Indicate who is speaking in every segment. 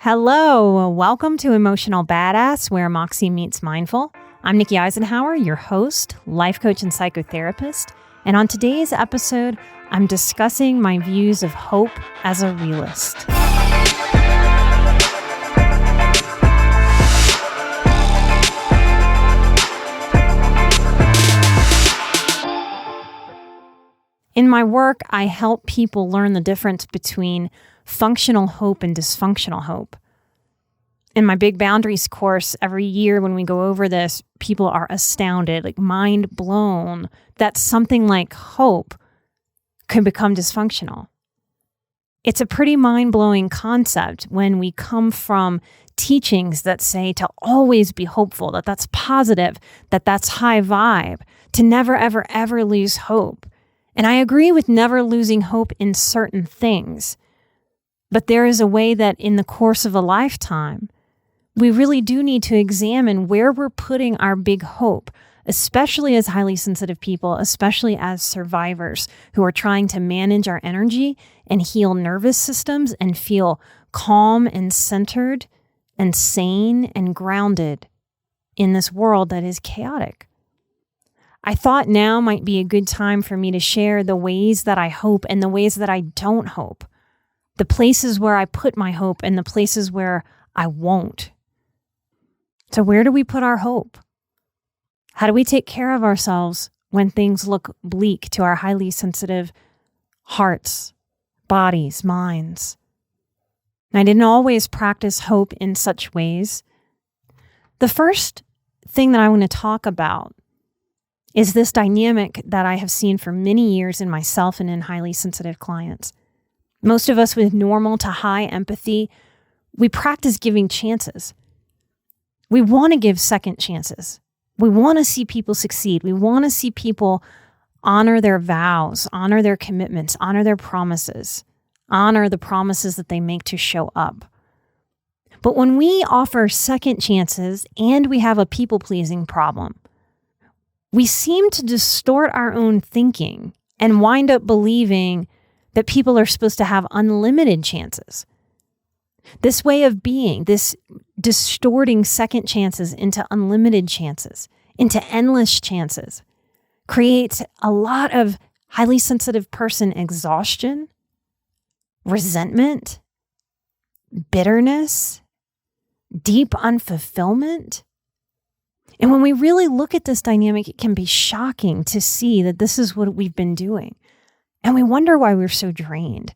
Speaker 1: Hello, welcome to Emotional Badass, where Moxie meets mindful. I'm Nikki Eisenhower, your host, life coach, and psychotherapist. And on today's episode, I'm discussing my views of hope as a realist. In my work, I help people learn the difference between functional hope and dysfunctional hope. In my Big Boundaries course, every year when we go over this, people are astounded, like mind blown, that something like hope can become dysfunctional. It's a pretty mind-blowing concept when we come from teachings that say to always be hopeful, that that's positive, that that's high vibe, to never, ever, ever lose hope. And I agree with never losing hope in certain things. But there is a way that in the course of a lifetime, we really do need to examine where we're putting our big hope, especially as highly sensitive people, especially as survivors who are trying to manage our energy and heal nervous systems and feel calm and centered and sane and grounded in this world that is chaotic. I thought now might be a good time for me to share the ways that I hope and the ways that I don't hope, the places where I put my hope and the places where I won't. So where do we put our hope? How do we take care of ourselves when things look bleak to our highly sensitive hearts, bodies, minds? And I didn't always practice hope in such ways. The first thing that I want to talk about is this dynamic that I have seen for many years in myself and in highly sensitive clients. Most of us with normal to high empathy, we practice giving chances. We want to give second chances. We want to see people succeed. We want to see people honor their vows, honor their commitments, honor their promises, honor the promises that they make to show up. But when we offer second chances and we have a people-pleasing problem, we seem to distort our own thinking and wind up believing that people are supposed to have unlimited chances. This way of being, this distorting second chances into unlimited chances, into endless chances, creates a lot of highly sensitive person exhaustion, resentment, bitterness, deep unfulfillment. And when we really look at this dynamic, it can be shocking to see that this is what we've been doing. And we wonder why we're so drained.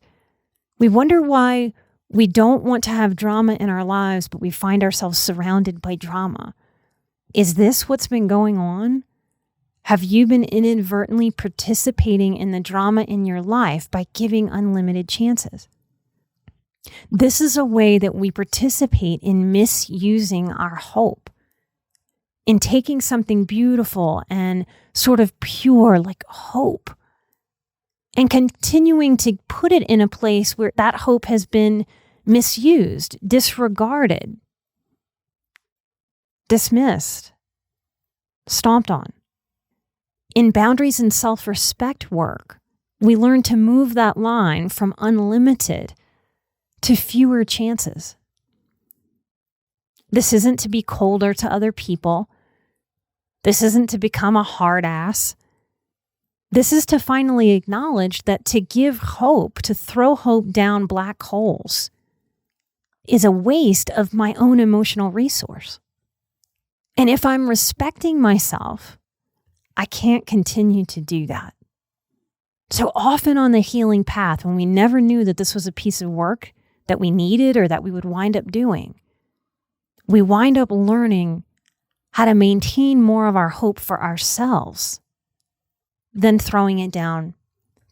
Speaker 1: We wonder why we don't want to have drama in our lives, but we find ourselves surrounded by drama. Is this what's been going on? Have you been inadvertently participating in the drama in your life by giving unlimited chances? This is a way that we participate in misusing our hope, in taking something beautiful and sort of pure like hope, and continuing to put it in a place where that hope has been misused, disregarded, dismissed, stomped on. In boundaries and self-respect work, we learn to move that line from unlimited to fewer chances. This isn't to be colder to other people. This isn't to become a hard ass. This is to finally acknowledge that to give hope, to throw hope down black holes, is a waste of my own emotional resource. And if I'm respecting myself, I can't continue to do that. So often on the healing path, when we never knew that this was a piece of work that we needed or that we would wind up doing, we wind up learning how to maintain more of our hope for ourselves than throwing it down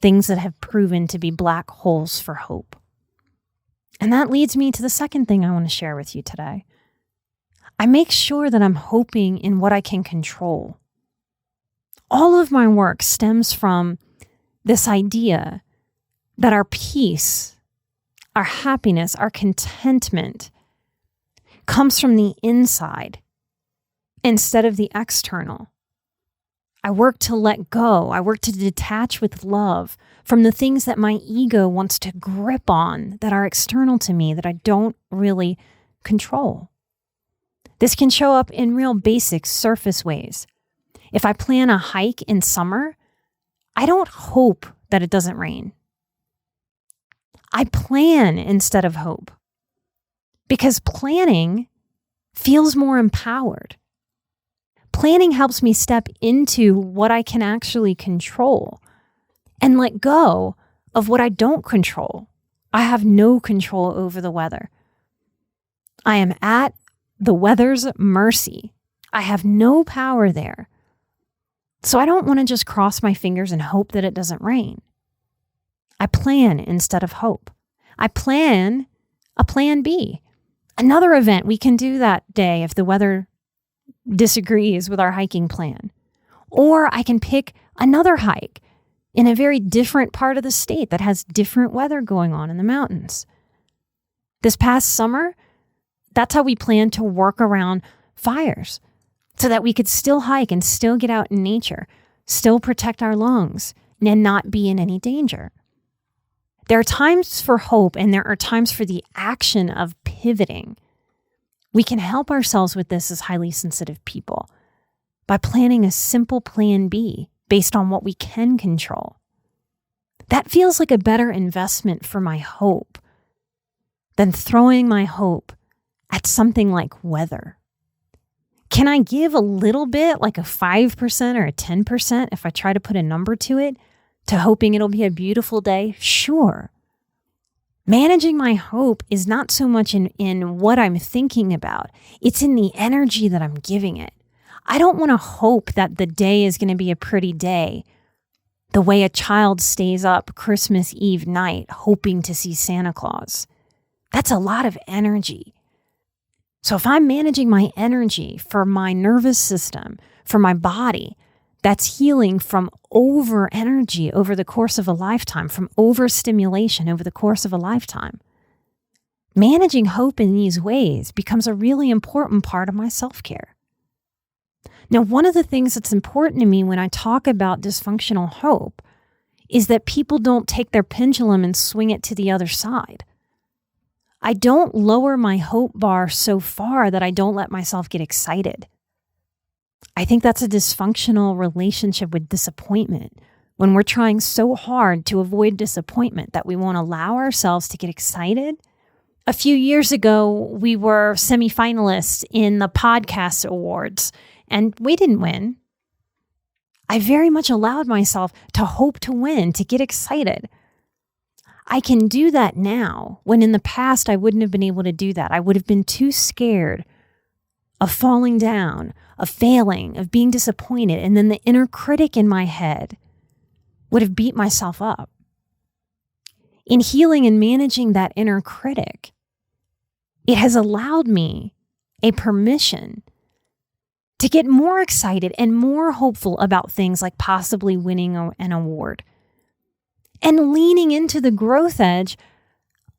Speaker 1: things that have proven to be black holes for hope. And that leads me to the second thing I want to share with you today. I make sure that I'm hoping in what I can control. All of my work stems from this idea that our peace, our happiness, our contentment comes from the inside instead of the external. I work to let go. I work to detach with love from the things that my ego wants to grip on that are external to me that I don't really control. This can show up in real basic surface ways. If I plan a hike in summer, I don't hope that it doesn't rain. I plan instead of hope, because planning feels more empowered. Planning helps me step into what I can actually control and let go of what I don't control. I have no control over the weather. I am at the weather's mercy. I have no power there. So I don't want to just cross my fingers and hope that it doesn't rain. I plan instead of hope. I plan a plan B. Another event we can do that day if the weather disagrees with our hiking plan. Or I can pick another hike in a very different part of the state that has different weather going on in the mountains. This past summer, that's how we planned to work around fires so that we could still hike and still get out in nature, still protect our lungs and not be in any danger. There are times for hope and there are times for the action of pivoting. We can help ourselves with this as highly sensitive people by planning a simple plan B based on what we can control. That feels like a better investment for my hope than throwing my hope at something like weather. Can I give a little bit, like a 5% or a 10%, if I try to put a number to it, to hoping it'll be a beautiful day? Sure. Managing my hope is not so much in what I'm thinking about. It's in the energy that I'm giving it. I don't want to hope that the day is going to be a pretty day, the way a child stays up Christmas Eve night hoping to see Santa Claus. That's a lot of energy. So if I'm managing my energy for my nervous system, for my body, that's healing from over energy over the course of a lifetime, from overstimulation over the course of a lifetime. Managing hope in these ways becomes a really important part of my self-care. Now, one of the things that's important to me when I talk about dysfunctional hope is that people don't take their pendulum and swing it to the other side. I don't lower my hope bar so far that I don't let myself get excited. I think that's a dysfunctional relationship with disappointment, when we're trying so hard to avoid disappointment that we won't allow ourselves to get excited. A few years ago, we were semifinalists in the podcast awards, and we didn't win. I very much allowed myself to hope to win, to get excited. I can do that now, when in the past I wouldn't have been able to do that. I would have been too scared of falling down, of failing, of being disappointed, and then the inner critic in my head would have beat myself up. In healing and managing that inner critic, it has allowed me a permission to get more excited and more hopeful about things like possibly winning an award and leaning into the growth edge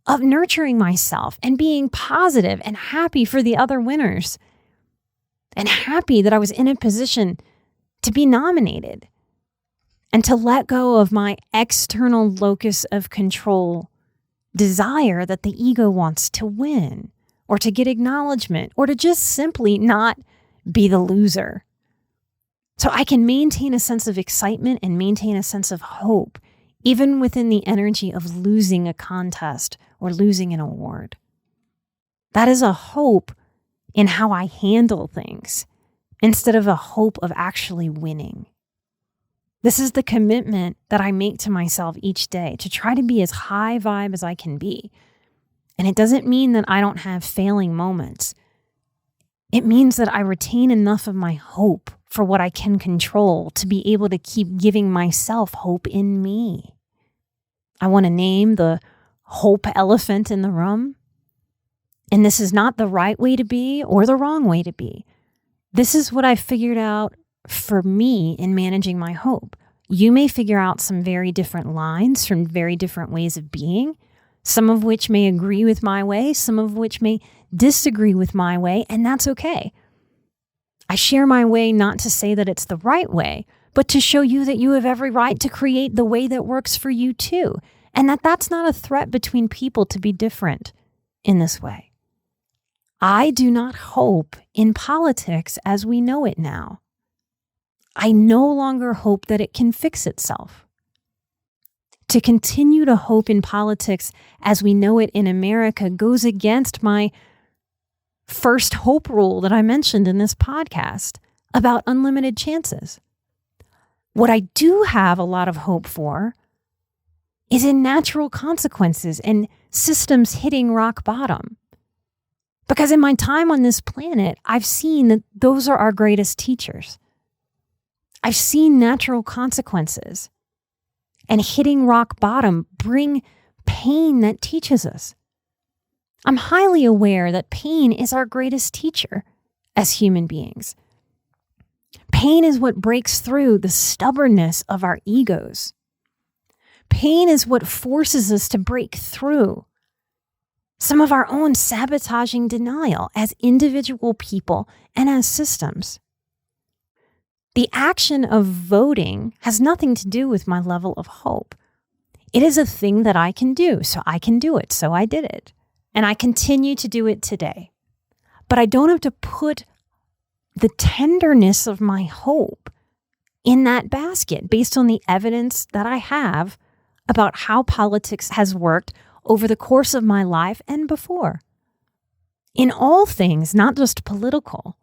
Speaker 1: of nurturing myself and being positive and happy for the other winners and happy that I was in a position to be nominated and to let go of my external locus of control desire that the ego wants to win or to get acknowledgement or to just simply not be the loser. So I can maintain a sense of excitement and maintain a sense of hope, even within the energy of losing a contest or losing an award. That is a hope in how I handle things instead of a hope of actually winning. This is the commitment that I make to myself each day to try to be as high vibe as I can be. And it doesn't mean that I don't have failing moments. It means that I retain enough of my hope for what I can control to be able to keep giving myself hope in me. I want to name the hope elephant in the room. And this is not the right way to be or the wrong way to be. This is what I figured out for me in managing my hope. You may figure out some very different lines from very different ways of being, some of which may agree with my way, some of which may disagree with my way, and that's okay. I share my way not to say that it's the right way, but to show you that you have every right to create the way that works for you too, and that that's not a threat between people to be different in this way. I do not hope in politics as we know it now. I no longer hope that it can fix itself. To continue to hope in politics as we know it in America goes against my first hope rule that I mentioned in this podcast about unlimited chances. What I do have a lot of hope for is in natural consequences and systems hitting rock bottom. Because in my time on this planet, I've seen that those are our greatest teachers. I've seen natural consequences and hitting rock bottom bring pain that teaches us. I'm highly aware that pain is our greatest teacher as human beings. Pain is what breaks through the stubbornness of our egos. Pain is what forces us to break through some of our own sabotaging denial as individual people and as systems. The action of voting has nothing to do with my level of hope. It is a thing that I can do, so I can do it, so I did it. And I continue to do it today. But I don't have to put the tenderness of my hope in that basket based on the evidence that I have about how politics has worked over the course of my life and before. In all things, not just political,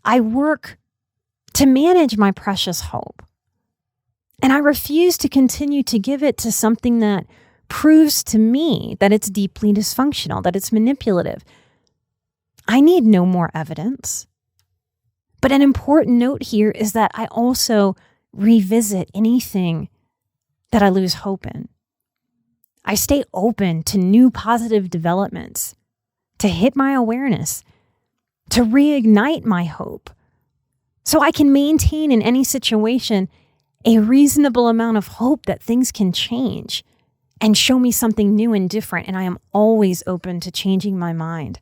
Speaker 1: I work to manage my precious hope. And I refuse to continue to give it to something that proves to me that it's deeply dysfunctional, that it's manipulative. I need no more evidence. But an important note here is that I also revisit anything that I lose hope in. I stay open to new positive developments, to hit my awareness, to reignite my hope, so I can maintain in any situation a reasonable amount of hope that things can change and show me something new and different. And I am always open to changing my mind,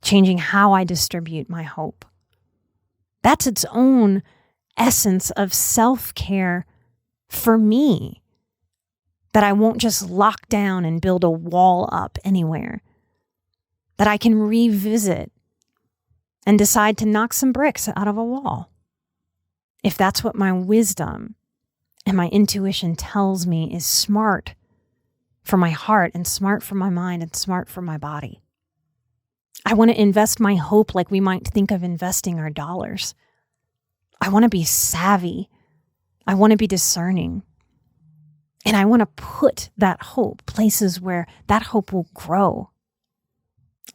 Speaker 1: changing how I distribute my hope. That's its own essence of self-care for me, that I won't just lock down and build a wall up anywhere, that I can revisit and decide to knock some bricks out of a wall. If that's what my wisdom and my intuition tells me is smart for my heart and smart for my mind and smart for my body. I want to invest my hope like we might think of investing our dollars. I want to be savvy. I want to be discerning. And I want to put that hope places where that hope will grow.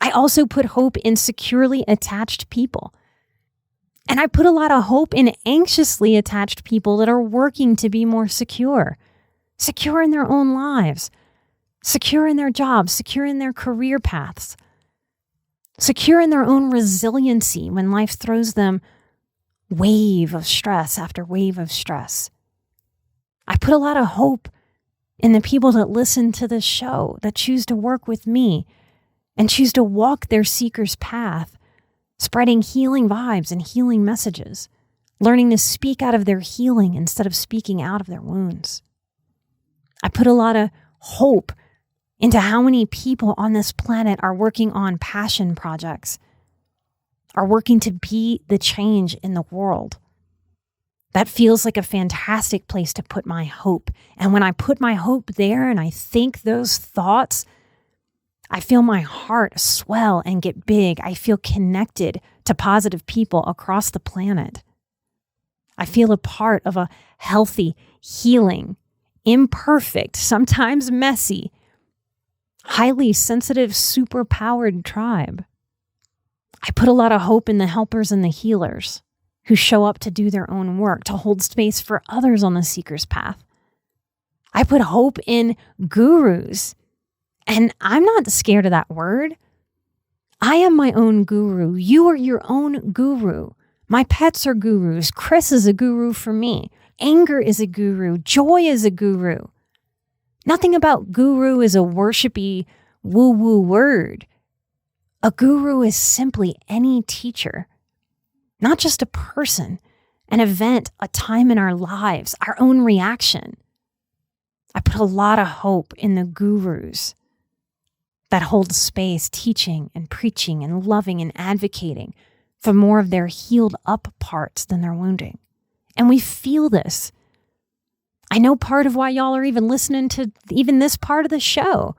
Speaker 1: I also put hope in securely attached people. And I put a lot of hope in anxiously attached people that are working to be more secure in their own lives, secure in their jobs, secure in their career paths, secure in their own resiliency when life throws them wave of stress after wave of stress. I put a lot of hope in the people that listen to this show, that choose to work with me and choose to walk their seeker's path, spreading healing vibes and healing messages, learning to speak out of their healing instead of speaking out of their wounds. I put a lot of hope into how many people on this planet are working on passion projects, are working to be the change in the world. That feels like a fantastic place to put my hope. And when I put my hope there and I think those thoughts, I feel my heart swell and get big. I feel connected to positive people across the planet. I feel a part of a healthy, healing, imperfect, sometimes messy, highly sensitive, superpowered tribe. I put a lot of hope in the helpers and the healers who show up to do their own work, to hold space for others on the seeker's path. I put hope in gurus, and I'm not scared of that word. I am my own guru. You are your own guru. My pets are gurus. Chris is a guru for me. Anger is a guru. Joy is a guru. Nothing about guru is a worshipy, woo-woo word. A guru is simply any teacher, not just a person, an event, a time in our lives, our own reaction. I put a lot of hope in the gurus that hold space, teaching and preaching and loving and advocating for more of their healed up parts than their wounding. And we feel this. I know part of why y'all are even listening to even this part of the show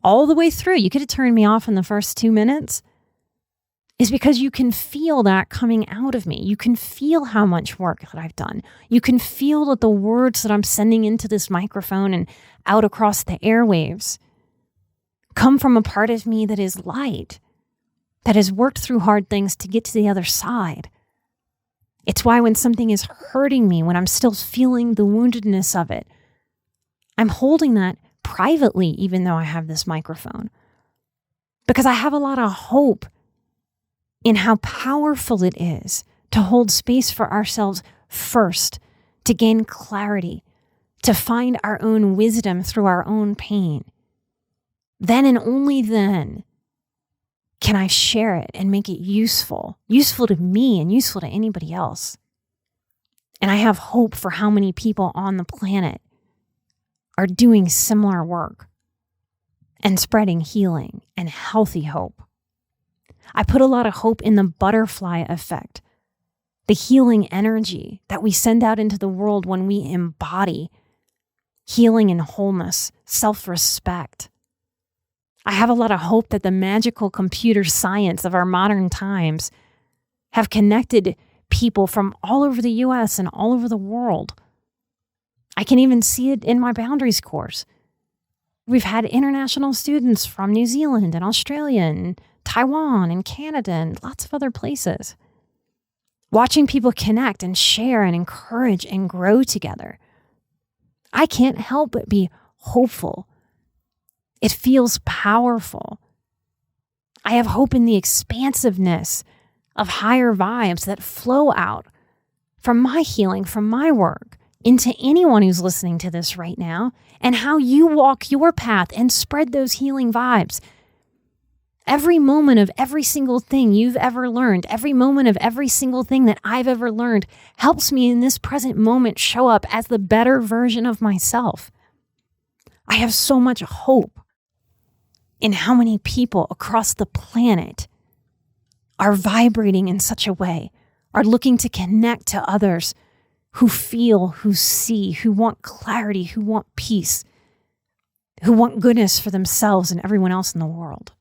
Speaker 1: all the way through. You could have turned me off in the first 2 minutes. Is because you can feel that coming out of me. You can feel how much work that I've done. You can feel that the words that I'm sending into this microphone and out across the airwaves come from a part of me that is light, that has worked through hard things to get to the other side. It's why when something is hurting me, when I'm still feeling the woundedness of it, I'm holding that privately, even though I have this microphone, because I have a lot of hope in how powerful it is to hold space for ourselves first, to gain clarity, to find our own wisdom through our own pain. Then and only then can I share it and make it useful to me and useful to anybody else. And I have hope for how many people on the planet are doing similar work and spreading healing and healthy hope. I put a lot of hope in the butterfly effect, the healing energy that we send out into the world when we embody healing and wholeness, self-respect. I have a lot of hope that the magical computer science of our modern times have connected people from all over the US and all over the world. I can even see it in my boundaries course. We've had international students from New Zealand and Australia and Taiwan and Canada and lots of other places. Watching people connect and share and encourage and grow together. I can't help but be hopeful. It feels powerful. I have hope in the expansiveness of higher vibes that flow out from my healing, from my work, into anyone who's listening to this right now, and how you walk your path and spread those healing vibes. Every moment of every single thing you've ever learned, every moment of every single thing that I've ever learned helps me in this present moment show up as the better version of myself. I have so much hope in how many people across the planet are vibrating in such a way, are looking to connect to others who feel, who see, who want clarity, who want peace, who want goodness for themselves and everyone else in the world.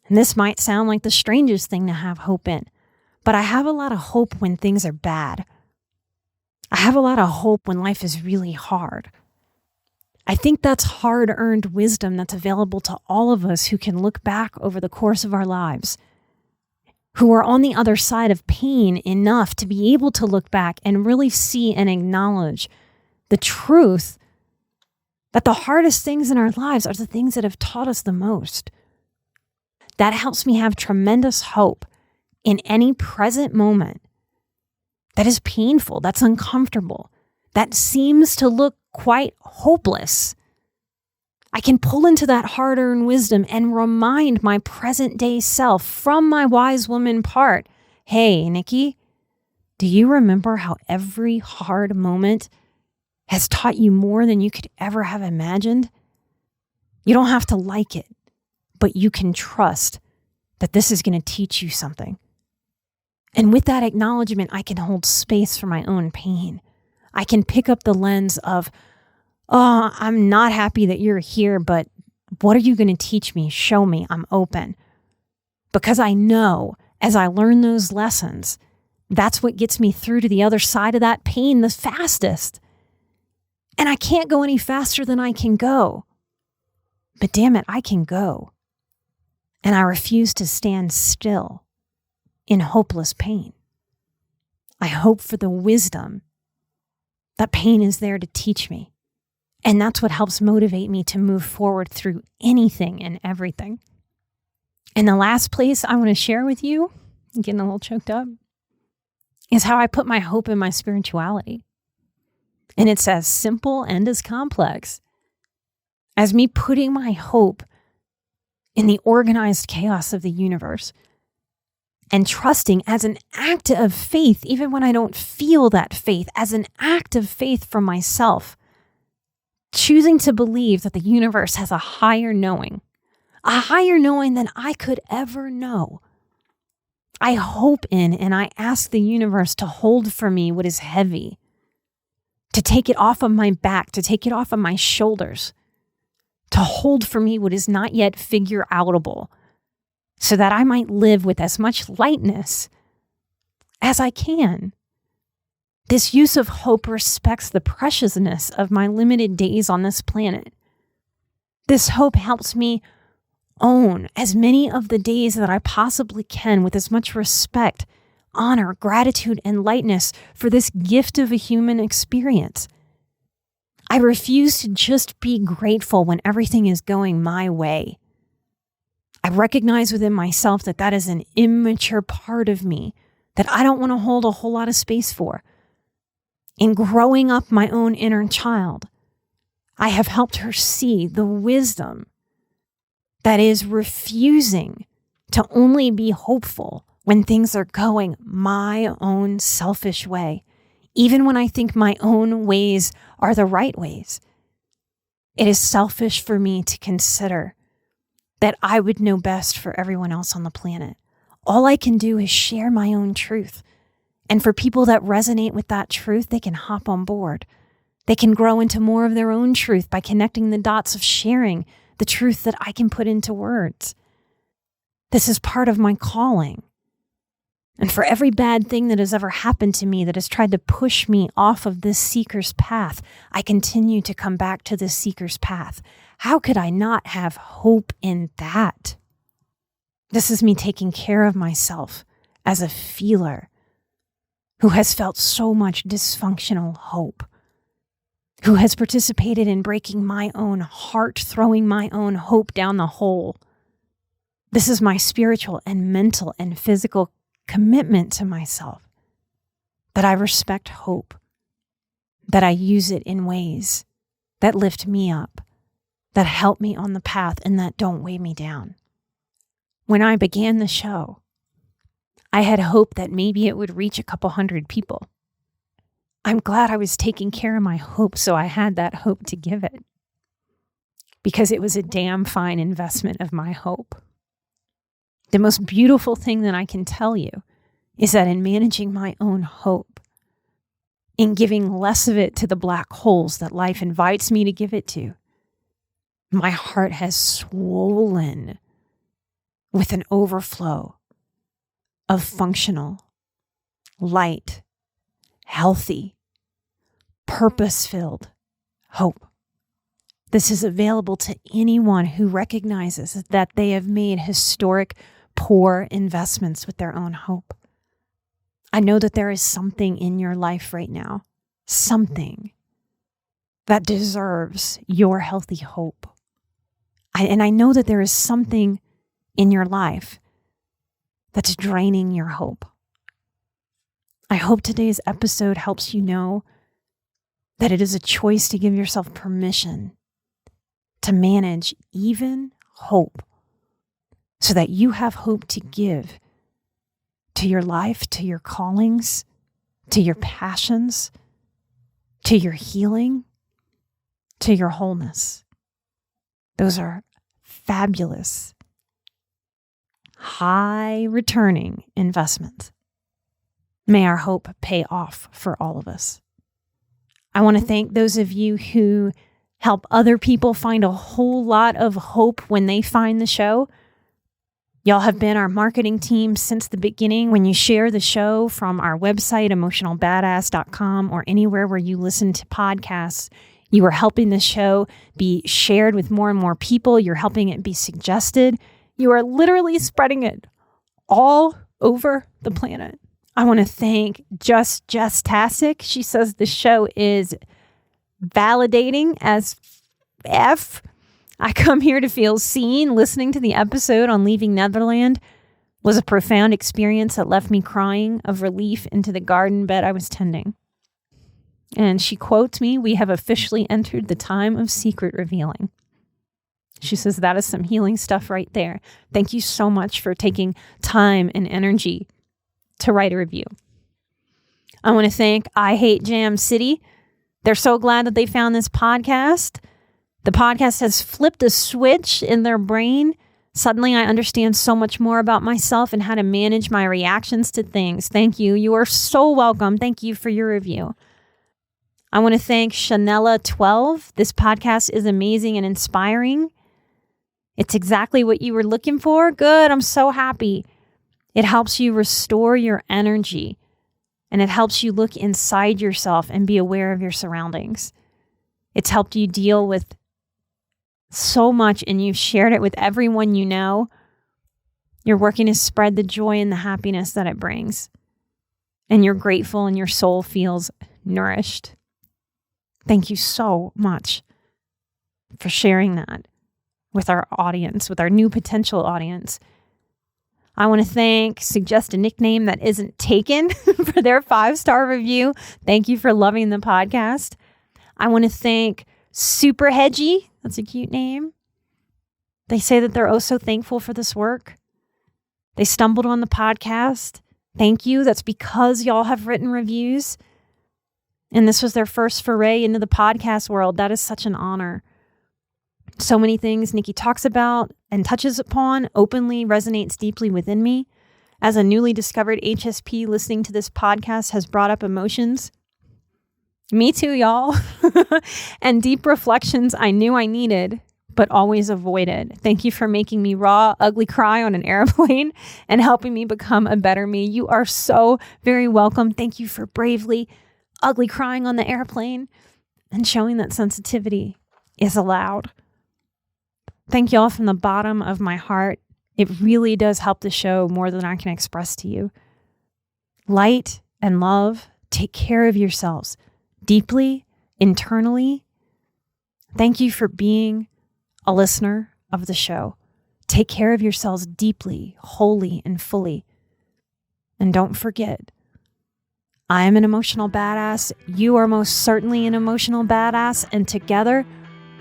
Speaker 1: And this might sound like the strangest thing to have hope in, but I have a lot of hope when things are bad. I have a lot of hope when life is really hard. I think that's hard-earned wisdom that's available to all of us who can look back over the course of our lives, who are on the other side of pain enough to be able to look back and really see and acknowledge the truth that the hardest things in our lives are the things that have taught us the most. That helps me have tremendous hope in any present moment that is painful, that's uncomfortable, that seems to look quite hopeless. I can pull into that hard-earned wisdom and remind my present-day self from my wise woman part, hey, Nikki, do you remember how every hard moment has taught you more than you could ever have imagined? You don't have to like it, but you can trust that this is going to teach you something. And with that acknowledgement, I can hold space for my own pain. I can pick up the lens of, oh, I'm not happy that you're here, but what are you going to teach me? Show me. I'm open. Because I know as I learn those lessons, that's what gets me through to the other side of that pain the fastest. And I can't go any faster than I can go. But damn it, I can go. And I refuse to stand still in hopeless pain. I hope for the wisdom that pain is there to teach me. And that's what helps motivate me to move forward through anything and everything. And the last place I want to share with you, I'm getting a little choked up, is how I put my hope in my spirituality. And it's as simple and as complex as me putting my hope in the organized chaos of the universe and trusting as an act of faith, even when I don't feel that faith, as an act of faith for myself, choosing to believe that the universe has a higher knowing than I could ever know. I hope in and I ask the universe to hold for me what is heavy, to take it off of my back, to take it off of my shoulders, to hold for me what is not yet figure outable, so that I might live with as much lightness as I can. This use of hope respects the preciousness of my limited days on this planet. This hope helps me own as many of the days that I possibly can with as much respect, honor, gratitude, and lightness for this gift of a human experience. I refuse to just be grateful when everything is going my way. I recognize within myself that that is an immature part of me that I don't want to hold a whole lot of space for. In growing up my own inner child, I have helped her see the wisdom that is refusing to only be hopeful when things are going my own selfish way, even when I think my own ways are the right ways. It is selfish for me to consider that I would know best for everyone else on the planet. All I can do is share my own truth. And for people that resonate with that truth, they can hop on board. They can grow into more of their own truth by connecting the dots of sharing the truth that I can put into words. This is part of my calling. And for every bad thing that has ever happened to me that has tried to push me off of this seeker's path, I continue to come back to this seeker's path. How could I not have hope in that? This is me taking care of myself as a feeler who has felt so much dysfunctional hope, who has participated in breaking my own heart, throwing my own hope down the hole. This is my spiritual and mental and physical commitment to myself, that I respect hope, that I use it in ways that lift me up, that help me on the path, and that don't weigh me down. When I began the show, I had hope that maybe it would reach a couple hundred people. I'm glad I was taking care of my hope, so I had that hope to give it, because it was a damn fine investment of my hope. The most beautiful thing that I can tell you is that in managing my own hope, in giving less of it to the black holes that life invites me to give it to, my heart has swollen with an overflow of functional, light, healthy, purpose-filled hope. This is available to anyone who recognizes that they have made historic, poor investments with their own hope. I know that there is something in your life right now, something that deserves your healthy hope. And I know that there is something in your life that's draining your hope. I hope today's episode helps you know that it is a choice to give yourself permission to manage even hope, so that you have hope to give to your life, to your callings, to your passions, to your healing, to your wholeness. Those are fabulous, high returning investments. May our hope pay off for all of us. I want to thank those of you who help other people find a whole lot of hope when they find the show. Y'all have been our marketing team since the beginning. When you share the show from our website, emotionalbadass.com, or anywhere where you listen to podcasts, you are helping the show be shared with more and more people. You're helping it be suggested. You are literally spreading it all over the planet. I want to thank Just-tastic. She says the show is validating as F. I come here to feel seen. Listening to the episode on leaving Netherland was a profound experience that left me crying of relief into the garden bed I was tending. And she quotes me, "We have officially entered the time of secret revealing." She says, that is some healing stuff right there. Thank you so much for taking time and energy to write a review. I want to thank I Hate Jam City. They're so glad that they found this podcast. The podcast has flipped a switch in their brain. Suddenly, I understand so much more about myself and how to manage my reactions to things. Thank you. You are so welcome. Thank you for your review. I want to thank Chanela12. This podcast is amazing and inspiring. It's exactly what you were looking for. Good. I'm so happy. It helps you restore your energy, and it helps you look inside yourself and be aware of your surroundings. It's helped you deal with so much, and you've shared it with everyone you know. You're working to spread the joy and the happiness that it brings. And you're grateful and your soul feels nourished. Thank you so much for sharing that with our audience, with our new potential audience. I want to suggest a nickname that isn't taken for their 5-star review. Thank you for loving the podcast. I want to thank Super Hedgy. That's a cute name. They say that they're oh so thankful for this work. They stumbled on the podcast. Thank you. That's because y'all have written reviews. And this was their first foray into the podcast world. That is such an honor. So many things Nikki talks about and touches upon openly resonates deeply within me. As a newly discovered HSP, listening to this podcast has brought up emotions. Me too, y'all. And deep reflections I knew I needed, but always avoided. Thank you for making me raw, ugly cry on an airplane and helping me become a better me. You are so very welcome. Thank you for bravely, ugly crying on the airplane and showing that sensitivity is allowed. Thank y'all from the bottom of my heart. It really does help the show more than I can express to you. Light and love. Take care of yourselves deeply, internally. Thank you for being a listener of the show. Take care of yourselves deeply, wholly, and fully. And don't forget, I am an emotional badass. You are most certainly an emotional badass. And together,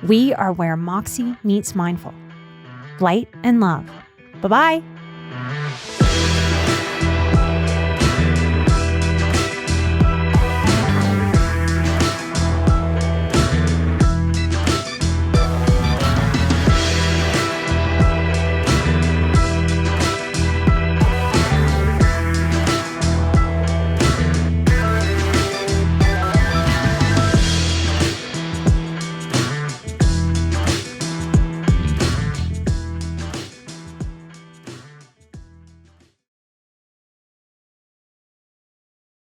Speaker 1: we are where Moxie meets mindful. Light and love. Bye-bye.